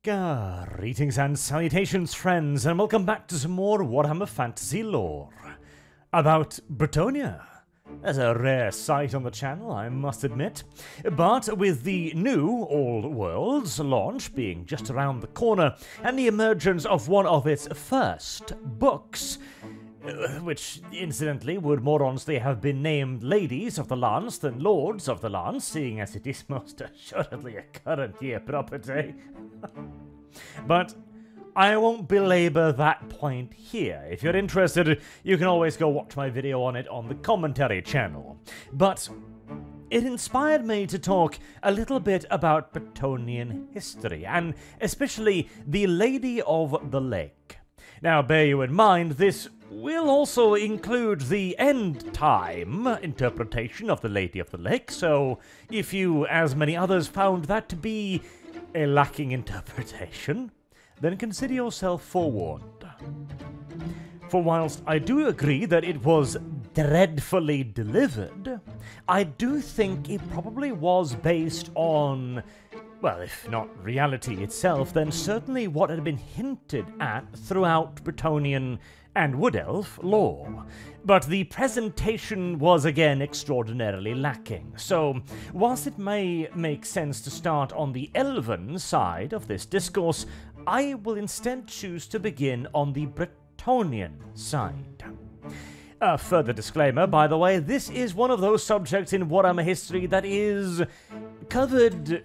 Greetings and salutations, friends, and welcome back to some more Warhammer Fantasy lore about Bretonnia. That's a rare sight on the channel, I must admit, but with the new Old Worlds launch being just around the corner and the emergence of one of its first books, which incidentally would more honestly have been named Ladies of the Lance than Lords of the Lance, seeing as it is most assuredly a current year property. But I won't belabor that point here. If you're interested, you can always go watch my video on it on the commentary channel. But it inspired me to talk a little bit about Bretonnian history, and especially the Lady of the Lake. Now, bear you in mind, this will also include the end time interpretation of the Lady of the Lake, so if you, as many others, found that to be a lacking interpretation, then consider yourself forewarned. For whilst I do agree that it was dreadfully delivered, I do think it probably was based on, well, if not reality itself, then certainly what had been hinted at throughout Bretonnian and Wood Elf lore. But the presentation was again extraordinarily lacking, so whilst it may make sense to start on the Elven side of this discourse, I will instead choose to begin on the Bretonnian side. A further disclaimer, by the way, this is one of those subjects in Warhammer history that is covered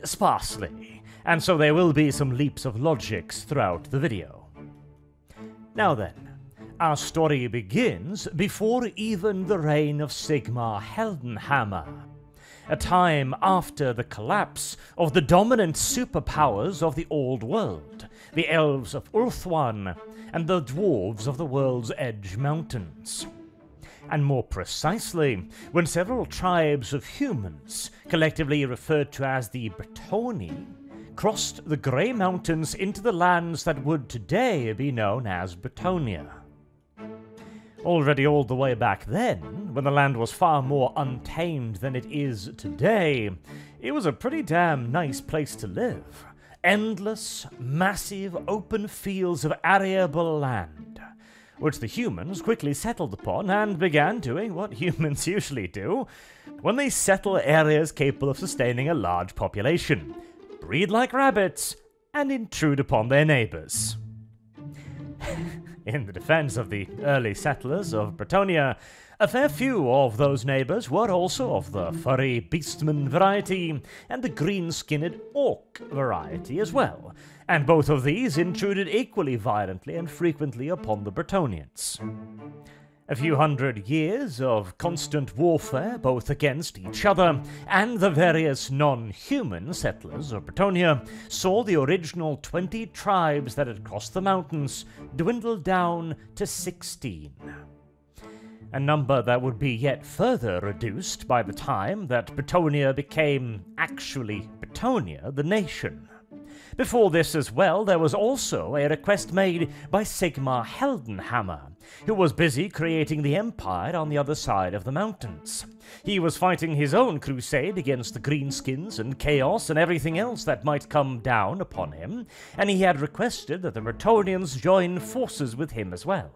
sparsely, and so there will be some leaps of logics throughout the video. Now then, our story begins before even the reign of Sigmar Heldenhammer, a time after the collapse of the dominant superpowers of the Old World, the elves of Ulthuan and the dwarves of the World's Edge Mountains. And more precisely, when several tribes of humans, collectively referred to as the Bretonnia, crossed the Grey Mountains into the lands that would today be known as Bretonnia. Already all the way back then, when the land was far more untamed than it is today, it was a pretty damn nice place to live. Endless, massive, open fields of arable land, which the humans quickly settled upon and began doing what humans usually do when they settle areas capable of sustaining a large population: breed like rabbits and intrude upon their neighbors. In the defense of the early settlers of Bretonnia, a fair few of those neighbors were also of the furry beastman variety and the green-skinned orc variety as well, and both of these intruded equally violently and frequently upon the Bretonnians. A few hundred years of constant warfare, both against each other and the various non-human settlers of Bretonnia, saw the original 20 tribes that had crossed the mountains dwindle down to 16. A number that would be yet further reduced by the time that Bretonnia became actually Bretonnia, the nation. Before this as well, there was also a request made by Sigmar Heldenhammer, who was busy creating the Empire on the other side of the mountains. He was fighting his own crusade against the Greenskins and Chaos and everything else that might come down upon him, and he had requested that the Bretonnians join forces with him as well.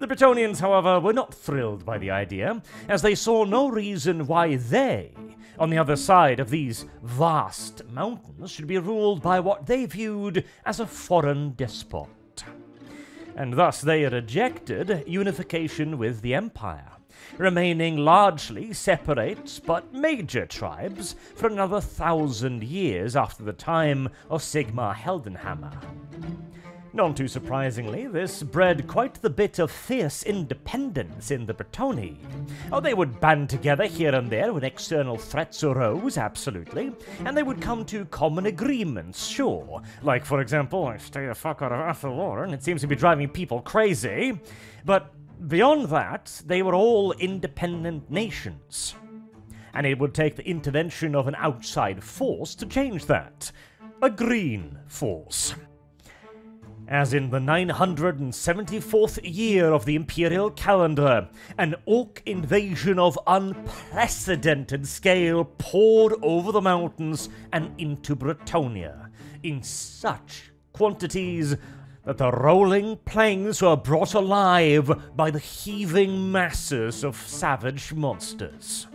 The Bretonnians, however, were not thrilled by the idea, as they saw no reason why they, on the other side of these vast mountains, should be ruled by what they viewed as a foreign despot. And thus they rejected unification with the Empire, remaining largely separate but major tribes for another 1,000 years after the time of Sigmar Heldenhammer. None too surprisingly, this bred quite the bit of fierce independence in the Bretonnia. Oh, they would band together here and there when external threats arose, absolutely, and they would come to common agreements, sure. Like, for example, stay the fuck out of Athelor, and it seems to be driving people crazy. But beyond that, they were all independent nations. And it would take the intervention of an outside force to change that. A green force. As in the 974th year of the Imperial calendar, an Orc invasion of unprecedented scale poured over the mountains and into Bretonnia, in such quantities that the rolling plains were brought alive by the heaving masses of savage monsters.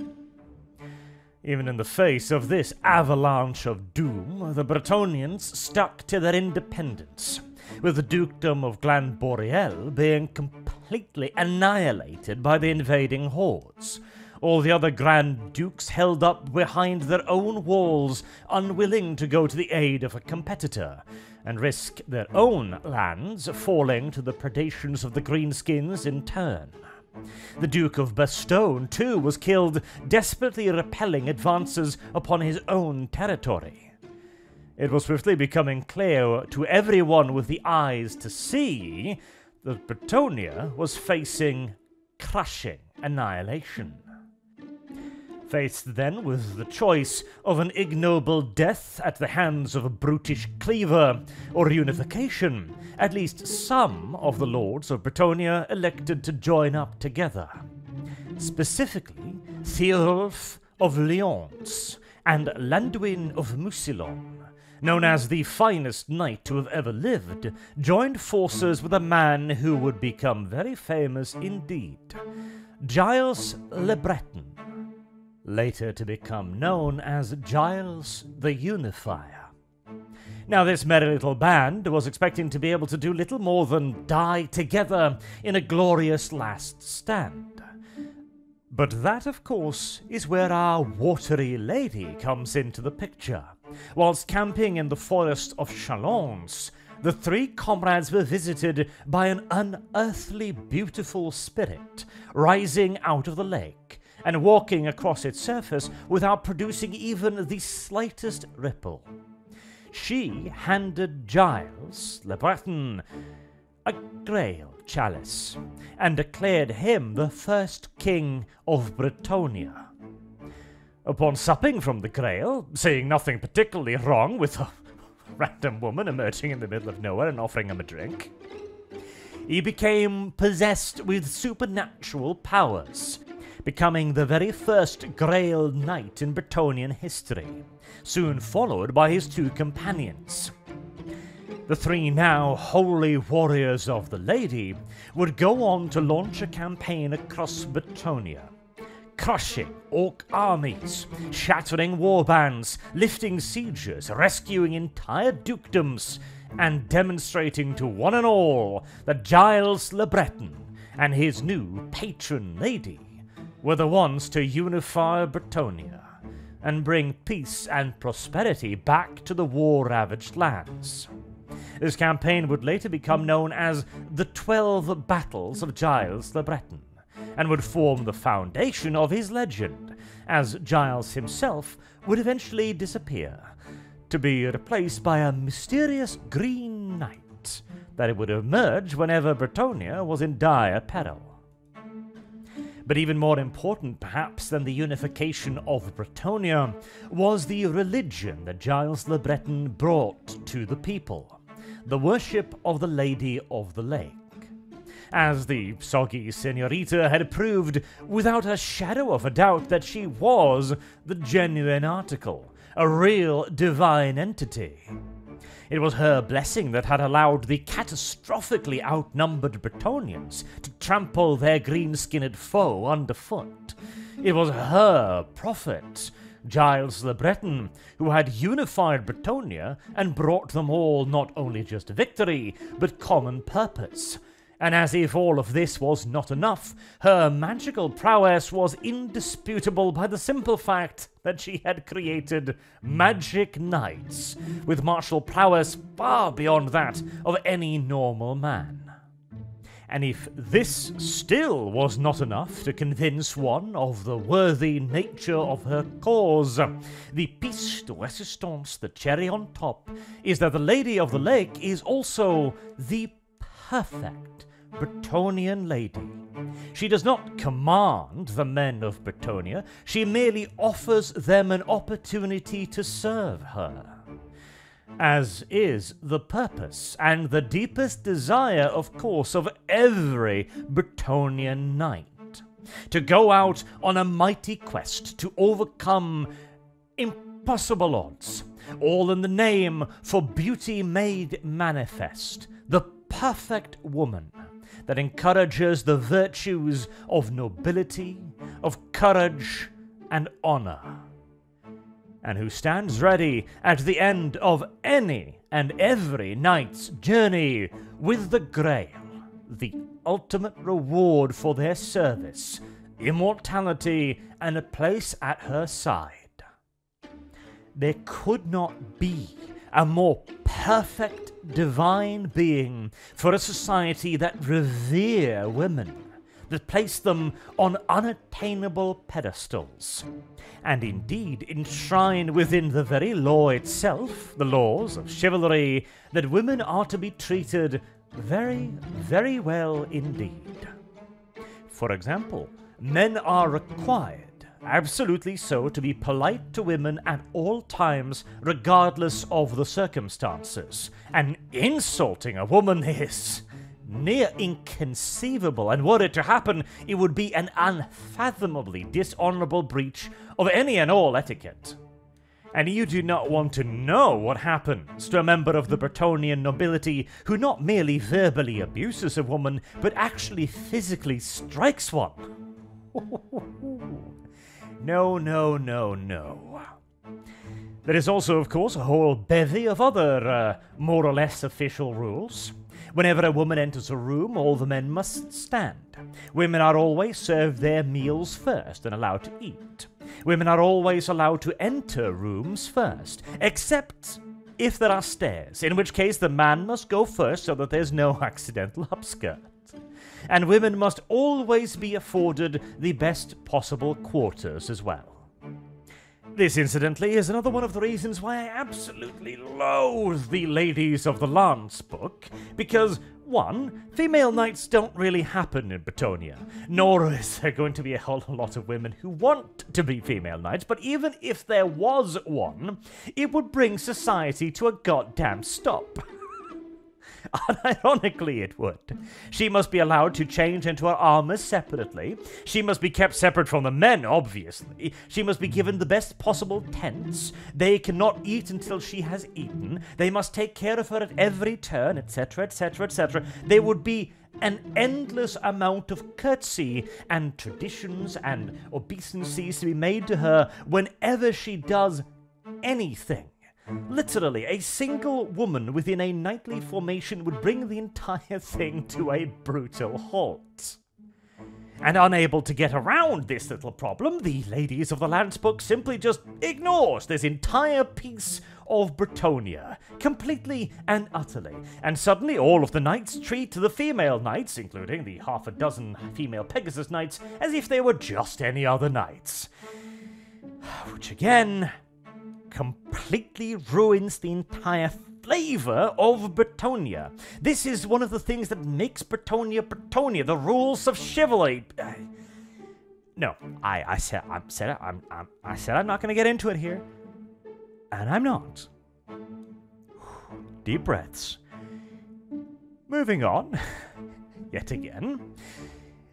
Even in the face of this avalanche of doom, the Bretonnians stuck to their independence, with the dukedom of Glan-Boreal being completely annihilated by the invading hordes. All the other Grand Dukes held up behind their own walls, unwilling to go to the aid of a competitor, and risk their own lands falling to the predations of the Greenskins in turn. The Duke of Bestows, too, was killed, desperately repelling advances upon his own territory. It was swiftly becoming clear to everyone with the eyes to see that Bretonnia was facing crushing annihilation. Faced then with the choice of an ignoble death at the hands of a brutish cleaver or unification, at least some of the lords of Bretonnia elected to join up together. Specifically, Thiolf of Lyons and Landuin of Mousillon, known as the finest knight to have ever lived, joined forces with a man who would become very famous indeed, Giles Le Breton, later to become known as Giles the Unifier. Now, this merry little band was expecting to be able to do little more than die together in a glorious last stand. But that, of course, is where our watery lady comes into the picture. Whilst camping in the forest of Chalons, the three comrades were visited by an unearthly beautiful spirit rising out of the lake and walking across its surface without producing even the slightest ripple. She handed Giles Le Breton a Grail chalice and declared him the first king of Bretonnia. Upon supping from the Grail, seeing nothing particularly wrong with a random woman emerging in the middle of nowhere and offering him a drink, he became possessed with supernatural powers, becoming the very first Grail knight in Bretonnian history, soon followed by his two companions. The three now holy warriors of the Lady would go on to launch a campaign across Bretonnia, crushing orc armies, shattering warbands, lifting sieges, rescuing entire dukedoms, and demonstrating to one and all that Giles Le Breton and his new patron lady were the ones to unify Bretonnia and bring peace and prosperity back to the war-ravaged lands. This campaign would later become known as the 12 Battles of Giles Le Breton, and would form the foundation of his legend, as Giles himself would eventually disappear, to be replaced by a mysterious green knight that would emerge whenever Bretonnia was in dire peril. But even more important, perhaps, than the unification of Bretonnia was the religion that Giles Le Breton brought to the people, the worship of the Lady of the Lake. As the soggy senorita had proved without a shadow of a doubt that she was the genuine article, a real divine entity. It was her blessing that had allowed the catastrophically outnumbered Bretonnians to trample their green-skinned foe underfoot. It was her prophet, Giles Le Breton, who had unified Bretonnia and brought them all not only just victory, but common purpose. And as if all of this was not enough, her magical prowess was indisputable by the simple fact that she had created magic knights, with martial prowess far beyond that of any normal man. And if this still was not enough to convince one of the worthy nature of her cause, the piece de resistance, the cherry on top, is that the Lady of the Lake is also the perfect Bretonnian lady. She does not command the men of Bretonnia, she merely offers them an opportunity to serve her, as is the purpose and the deepest desire, of course, of every Bretonnian knight, to go out on a mighty quest to overcome impossible odds, all in the name for beauty made manifest, the perfect woman that encourages the virtues of nobility, of courage, and honor, and who stands ready at the end of any and every knight's journey with the Grail, the ultimate reward for their service, immortality, and a place at her side. There could not be a more perfect divine being for a society that revere women, that place them on unattainable pedestals, and indeed enshrine within the very law itself, the laws of chivalry, that women are to be treated very, very well indeed. For example, men are required, absolutely so, to be polite to women at all times, regardless of the circumstances. And insulting a woman is near inconceivable, and were it to happen, it would be an unfathomably dishonorable breach of any and all etiquette. And you do not want to know what happens to a member of the Bretonnian nobility who not merely verbally abuses a woman, but actually physically strikes one. No, no, no, no. There is also, of course, a whole bevy of other, more or less official rules. Whenever a woman enters a room, all the men must stand. Women are always served their meals first and allowed to eat. Women are always allowed to enter rooms first, except if there are stairs, in which case the man must go first so that there's no accidental upskirt. And women must always be afforded the best possible quarters as well. This, incidentally, is another one of the reasons why I absolutely loathe the Ladies of the Lance book, because, one, female knights don't really happen in Bretonnia, nor is there going to be a whole lot of women who want to be female knights, but even if there was one, it would bring society to a goddamn stop. Unironically, it would. She must be allowed to change into her armor separately. She must be kept separate from the men, obviously. She must be given the best possible tents. They cannot eat until she has eaten. They must take care of her at every turn, etc., etc., etc. There would be an endless amount of courtesy and traditions and obeisances to be made to her whenever she does anything. Literally, a single woman within a knightly formation would bring the entire thing to a brutal halt. And unable to get around this little problem, the Ladies of the Lance book simply just ignores this entire piece of Bretonnia, completely and utterly. And suddenly all of the knights treat the female knights, including the half a dozen female Pegasus knights, as if they were just any other knights. Which again completely ruins the entire flavor of Bretonnia. This is one of the things that makes Bretonnia Bretonnia, the rules of chivalry. No, I said I'm not going to get into it here, and I'm not. Deep breaths. Moving on, yet again.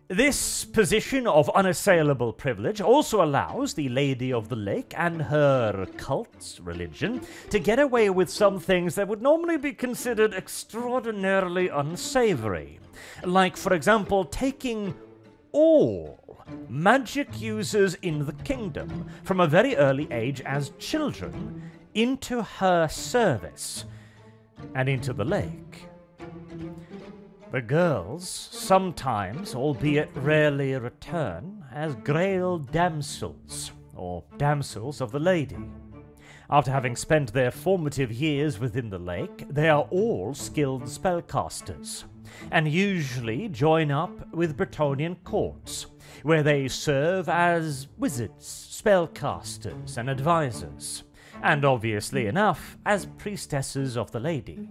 This position of unassailable privilege also allows the Lady of the Lake and her cult religion to get away with some things that would normally be considered extraordinarily unsavory. Like, for example, taking all magic users in the kingdom from a very early age as children into her service and into the lake. The girls sometimes, albeit rarely, return as Grail damsels, or damsels of the lady. After having spent their formative years within the lake, they are all skilled spellcasters, and usually join up with Bretonnian courts, where they serve as wizards, spellcasters, and advisors, and obviously enough, as priestesses of the lady.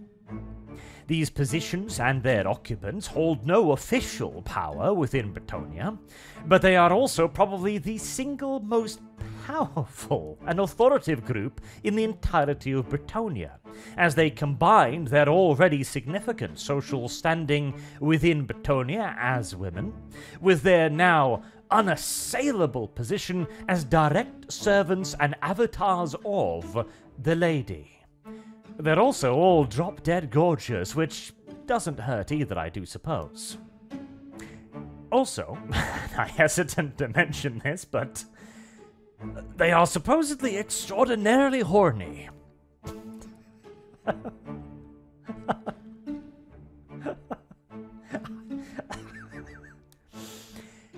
These positions and their occupants hold no official power within Bretonnia, but they are also probably the single most powerful and authoritative group in the entirety of Bretonnia, as they combined their already significant social standing within Bretonnia as women, with their now unassailable position as direct servants and avatars of the lady. They're also all drop-dead gorgeous, which doesn't hurt either, I do suppose. Also, I'm hesitant to mention this, but they are supposedly extraordinarily horny.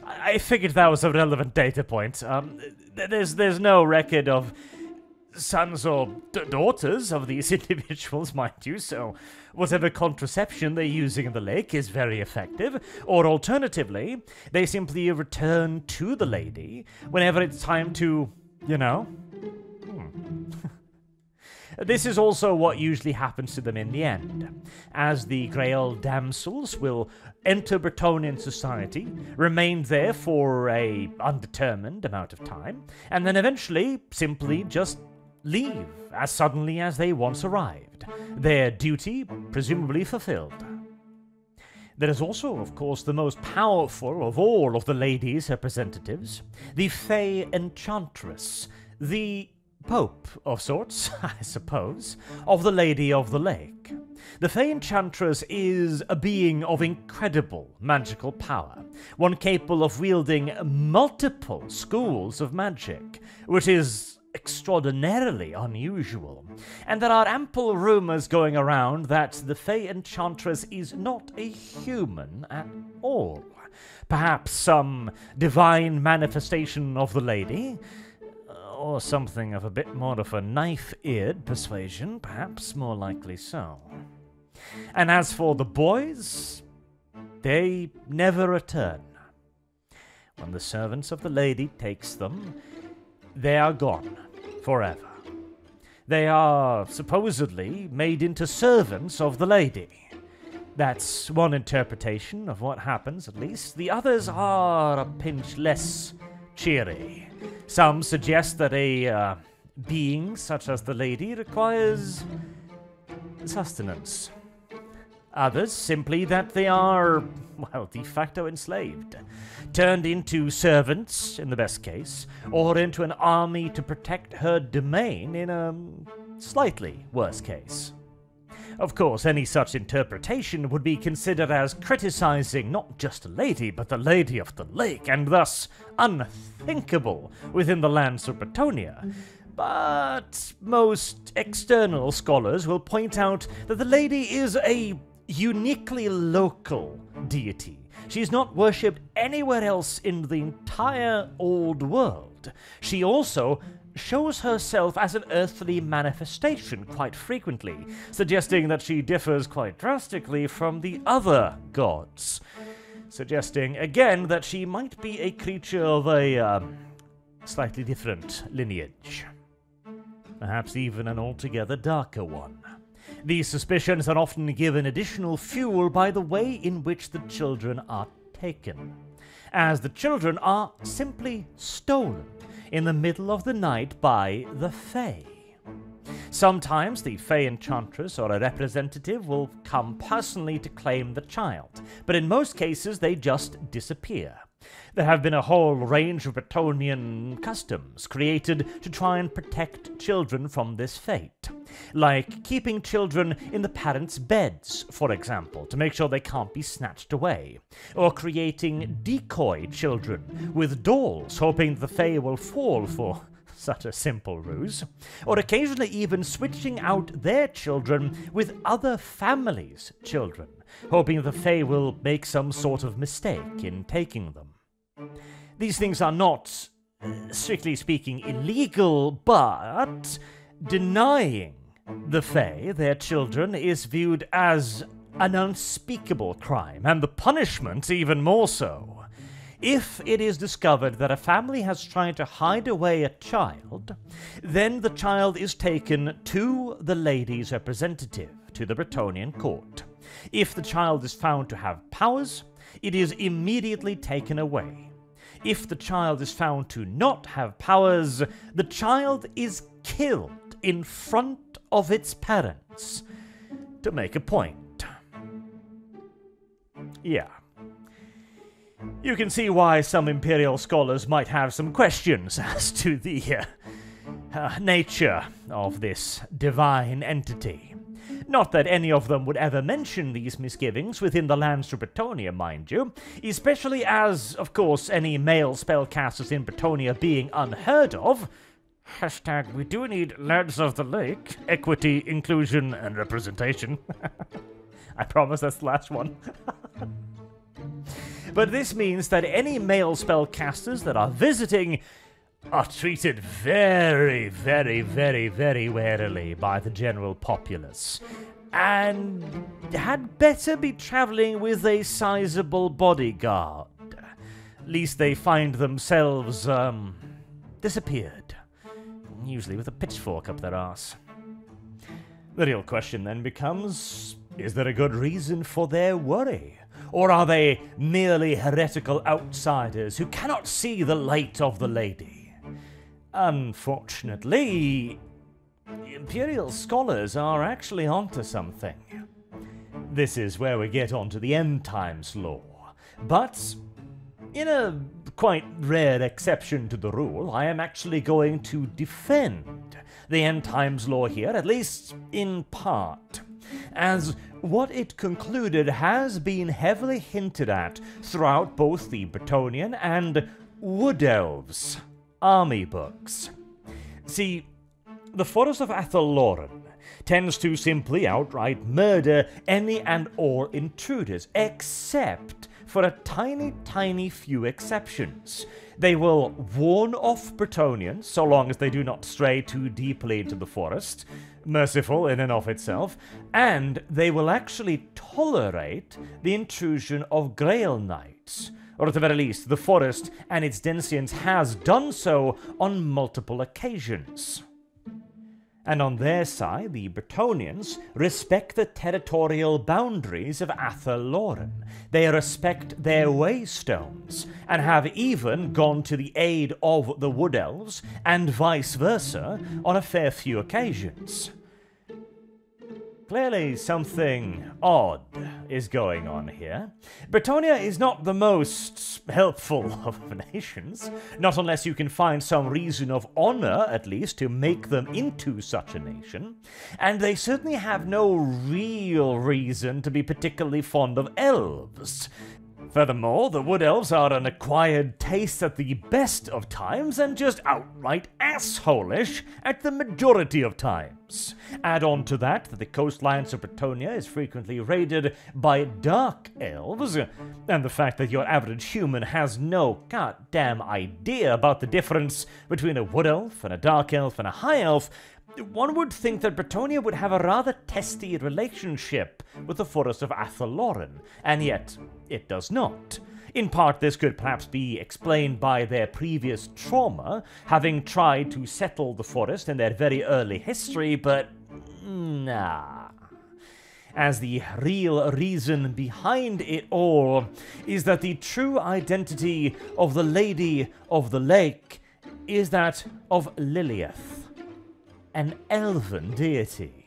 I figured that was a relevant data point. There's no record of sons or daughters of these individuals, mind you, so whatever contraception they're using in the lake is very effective, or alternatively, they simply return to the lady whenever it's time to, you know. This is also what usually happens to them in the end, as the Grail damsels will enter Bretonnian society, remain there for a undetermined amount of time, and then eventually simply just leave as suddenly as they once arrived, their duty presumably fulfilled. There is also, of course, the most powerful of all of the ladies' representatives, the Fay Enchantress, the Pope of sorts, I suppose, of the Lady of the Lake. The Fay Enchantress is a being of incredible magical power, one capable of wielding multiple schools of magic, which is extraordinarily unusual, and there are ample rumors going around that the Fay Enchantress is not a human at all. Perhaps some divine manifestation of the lady, or something of a bit more of a knife-eared persuasion, perhaps more likely so. And as for the boys, they never return. When the servants of the lady takes them, they are gone forever. They are supposedly made into servants of the lady. That's one interpretation of what happens, at least. The others are a pinch less cheery. Some suggest that a being such as the lady requires sustenance. Others simply that they are, well, de facto enslaved, turned into servants in the best case, or into an army to protect her domain in a slightly worse case. Of course, any such interpretation would be considered as criticizing not just a lady, but the Lady of the Lake, and thus unthinkable within the lands of Bretonnia. But most external scholars will point out that the lady is a uniquely local deity. She is not worshipped anywhere else in the entire old world. She also shows herself as an earthly manifestation quite frequently, suggesting that she differs quite drastically from the other gods, suggesting again that she might be a creature of a slightly different lineage, perhaps even an altogether darker one. These suspicions are often given additional fuel by the way in which the children are taken, as the children are simply stolen in the middle of the night by the Fae. Sometimes the Fay Enchantress or a representative will come personally to claim the child, but in most cases they just disappear. There have been a whole range of Bretonnian customs created to try and protect children from this fate, like keeping children in the parents' beds, for example, to make sure they can't be snatched away, or creating decoy children with dolls, hoping the Fae will fall for such a simple ruse, or occasionally even switching out their children with other families' children, hoping the Fae will make some sort of mistake in taking them. These things are not, strictly speaking, illegal, but denying the Fae their children is viewed as an unspeakable crime, and the punishment even more so. If it is discovered that a family has tried to hide away a child, then the child is taken to the lady's representative, to the Bretonnian court. If the child is found to have powers, it is immediately taken away. If the child is found to not have powers, the child is killed in front of its parents to make a point. Yeah. You can see why some Imperial scholars might have some questions as to the nature of this divine entity. Not that any of them would ever mention these misgivings within the lands of Bretonnia, mind you, especially as, of course, any male spellcasters in Bretonnia being unheard of. Hashtag, we do need lads of the lake. Equity, inclusion, and representation. I promise that's the last one. But this means that any male spellcasters that are visiting are treated very, very, very, very warily by the general populace, and had better be travelling with a sizable bodyguard, lest they find themselves, disappeared, usually with a pitchfork up their arse. The real question then becomes, is there a good reason for their worry? Or are they merely heretical outsiders who cannot see the light of the lady? Unfortunately, Imperial scholars are actually onto something. This is where we get onto the end times lore, but in a quite rare exception to the rule, I am actually going to defend the end times lore here, at least in part, as what it concluded has been heavily hinted at throughout both the Bretonnian and Wood Elves army books. See, the Forest of Athelloren tends to simply outright murder any and all intruders, except for a tiny, tiny few exceptions. They will warn off Bretonnians, so long as they do not stray too deeply into the forest, merciful in and of itself, and they will actually tolerate the intrusion of Grail knights, or at the very least, the forest and its denizens has done so on multiple occasions. And on their side, the Bretonnians respect the territorial boundaries of Athelloren. They respect their waystones, and have even gone to the aid of the Wood Elves, and vice versa, on a fair few occasions. Clearly something odd is going on here. Bretonnia is not the most helpful of nations, not unless you can find some reason of honor, at least, to make them into such a nation, and they certainly have no real reason to be particularly fond of elves. Furthermore, the Wood Elves are an acquired taste at the best of times and just outright assholish at the majority of times. Add on to that the coastlines of Bretonnia is frequently raided by dark elves, and the fact that your average human has no goddamn idea about the difference between a Wood Elf and a Dark Elf and a High Elf, one would think that Bretonnia would have a rather testy relationship with the Forest of Athelloren, and yet it does not. In part, this could perhaps be explained by their previous trauma, having tried to settle the forest in their very early history, but nah. As the real reason behind it all is that the true identity of the Lady of the Lake is that of Lilith, an elven deity.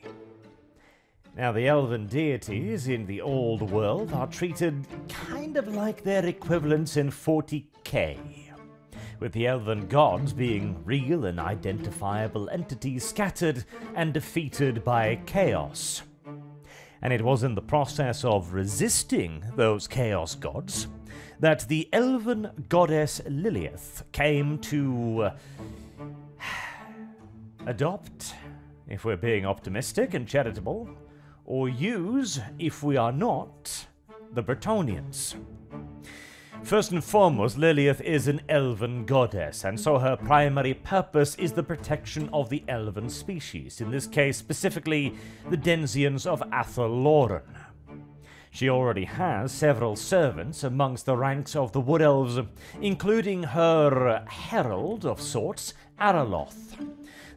Now, the elven deities in the old world are treated kind of like their equivalents in 40k, with the elven gods being real and identifiable entities scattered and defeated by chaos. And it was in the process of resisting those chaos gods that the elven goddess Lilith came to adopt, if we're being optimistic and charitable, or use, if we are not, the Bretonnians. First and foremost, Lilith is an elven goddess, and so her primary purpose is the protection of the elven species, in this case specifically the denizens of Athelloren. She already has several servants amongst the ranks of the Wood Elves, including her herald of sorts, Harlot,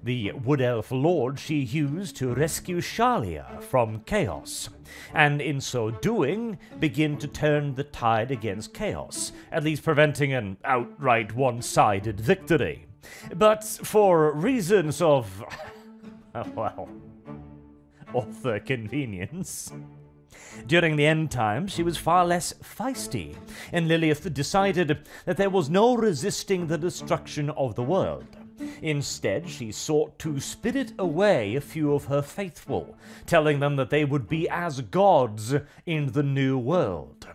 the Wood Elf lord she used to rescue Shalia from chaos, and in so doing, begin to turn the tide against chaos, at least preventing an outright one-sided victory. But for reasons of, well, author convenience, during the end times, she was far less feisty, and Lilith decided that there was no resisting the destruction of the world. Instead, she sought to spirit away a few of her faithful, telling them that they would be as gods in the new world.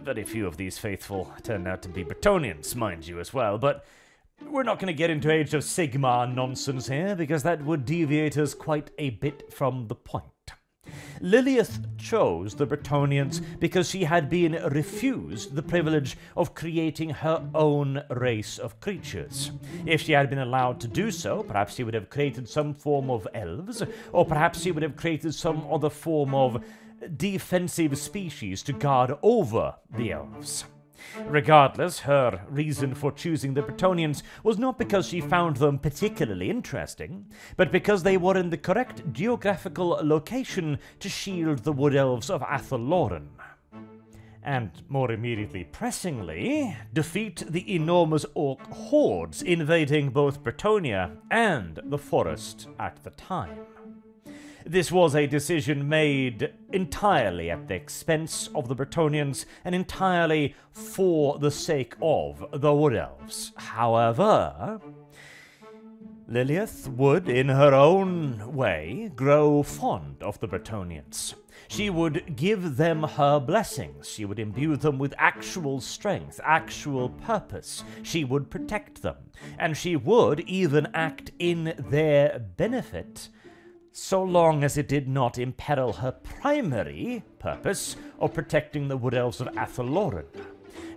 Very few of these faithful turned out to be Bretonnians, mind you, as well, but we're not going to get into Age of Sigmar nonsense here, because that would deviate us quite a bit from the point. Lilith chose the Bretonnians because she had been refused the privilege of creating her own race of creatures. If she had been allowed to do so, perhaps she would have created some form of elves, or perhaps she would have created some other form of defensive species to guard over the elves. Regardless, her reason for choosing the Bretonnians was not because she found them particularly interesting, but because they were in the correct geographical location to shield the Wood Elves of Athaloran. And more immediately pressingly, defeat the enormous orc hordes invading both Bretonnia and the forest at the time. This was a decision made entirely at the expense of the Bretonnians and entirely for the sake of the Wood Elves. However, Lilith would, in her own way, grow fond of the Bretonnians. She would give them her blessings. She would imbue them with actual strength, actual purpose. She would protect them, and she would even act in their benefit, so long as it did not imperil her primary purpose of protecting the Wood Elves of Athaloran.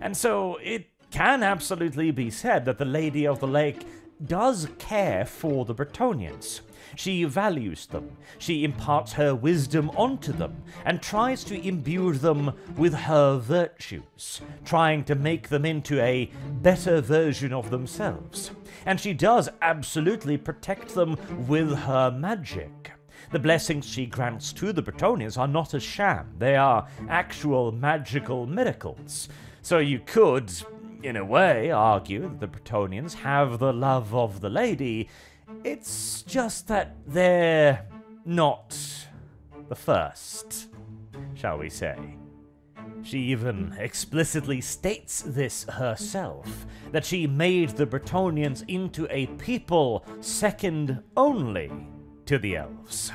And so it can absolutely be said that the Lady of the Lake does care for the Bretonnians. She values them, she imparts her wisdom onto them, and tries to imbue them with her virtues, trying to make them into a better version of themselves. And she does absolutely protect them with her magic. The blessings she grants to the Bretonnians are not a sham, they are actual magical miracles. So you could, in a way, argue that the Bretonnians have the love of the lady. It's just that they're not the first, shall we say. She even explicitly states this herself, that she made the Bretonnians into a people second only to the elves.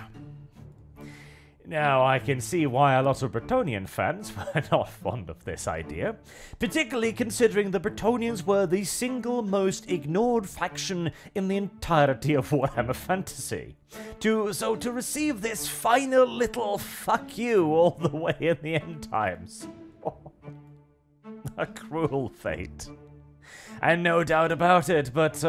Now, I can see why a lot of Bretonnian fans were not fond of this idea, particularly considering the Bretonnians were the single most ignored faction in the entirety of Warhammer Fantasy. So to receive this final little fuck you all the way in the end times. A cruel fate. And no doubt about it, but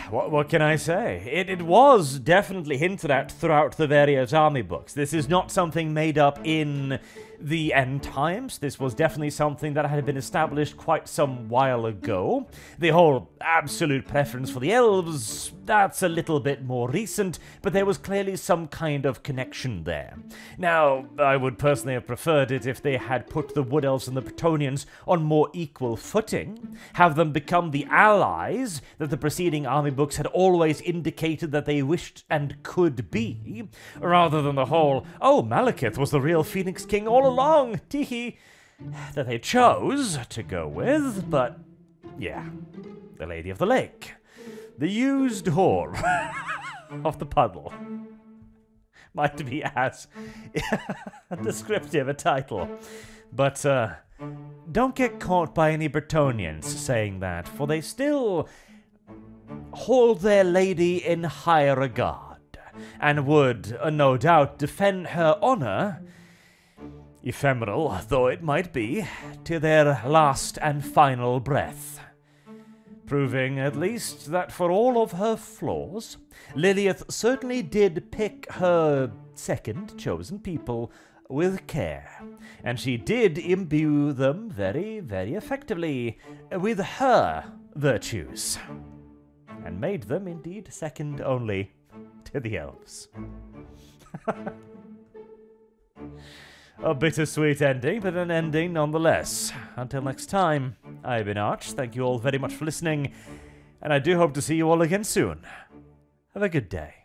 what can I say? It was definitely hinted at throughout the various army books. This is not something made up in the end times. This was definitely something that had been established quite some while ago. The whole absolute preference for the elves, that's a little bit more recent, but there was clearly some kind of connection there. Now, I would personally have preferred it if they had put the Wood Elves and the Bretonnians on more equal footing, have them become the allies that the preceding army books had always indicated that they wished and could be, rather than the whole, oh, Malekith was the real Phoenix King all along, teehee, that they chose to go with. But yeah, the Lady of the Lake, the used whore of the puddle, might be as descriptive a title. But don't get caught by any Bretonnians saying that, for they still hold their lady in high regard, and would, no doubt, defend her honor, ephemeral though it might be, to their last and final breath. Proving, at least, that for all of her flaws, Lilith certainly did pick her second chosen people with care, and she did imbue them very, very effectively with her virtues, and made them indeed second only to the elves. A bittersweet ending, but an ending nonetheless. Until next time, I've been Arch. Thank you all very much for listening, and I do hope to see you all again soon. Have a good day.